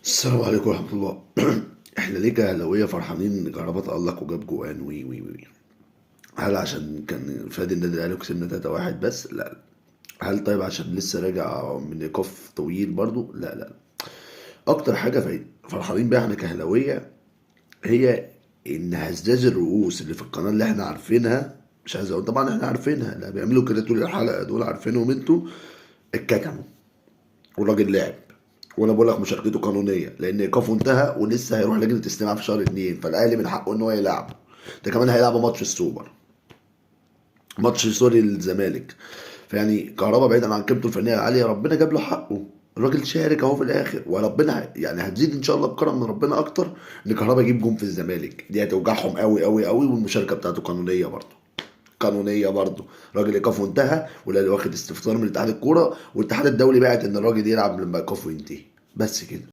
السلام عليكم ورحمة الله. احنا ليه كأهلاوية فرحانين ان كهربا تألق وجاب جوان وي وي وي؟ هل عشان كان فادي النادي الاهلي وكسبنا 3-1 بس؟ لا. هل طيب عشان لسه راجع من ايقاف طويل برضو؟ لا لا. اكتر حاجة فرحانين بيها احنا كأهلاوية هي ان هزاز الرؤوس اللي في القناة اللي احنا عارفينها، مش عايز اقول طبعا احنا عارفينها، لا بيعملوا كده طول الحلقة، دول عارفينهم انتوا، اتكتموا والراجل لعب. وانا بقول لك مشاركته قانونيه لان ايقافه انتهى ولسه هيروح لجنه استماع في شهر 2، فالاهلي من حقه ان هو يلعبه. ده كمان هيلعبوا ماتش السوبر، ماتش سوري الزمالك. فيعني كهربا بعيدا عن قيمته الفنيه العاليه ربنا جاب له حقه. الراجل شارك اهو في الاخر، وربنا يعني هتزيد ان شاء الله بكرم من ربنا اكتر ان كهربا يجيب جون في الزمالك، دي هتوجعهم قوي قوي قوي، والمشاركه بتاعته قانونيه برضه. قانونيه برضه. الراجل ايقافه انتهى والاهلي واخد استفسار من اتحاد الكوره، والاتحاد الدولي بعت ان الراجل يلعب لما ايقافه ينتهي. بس كده.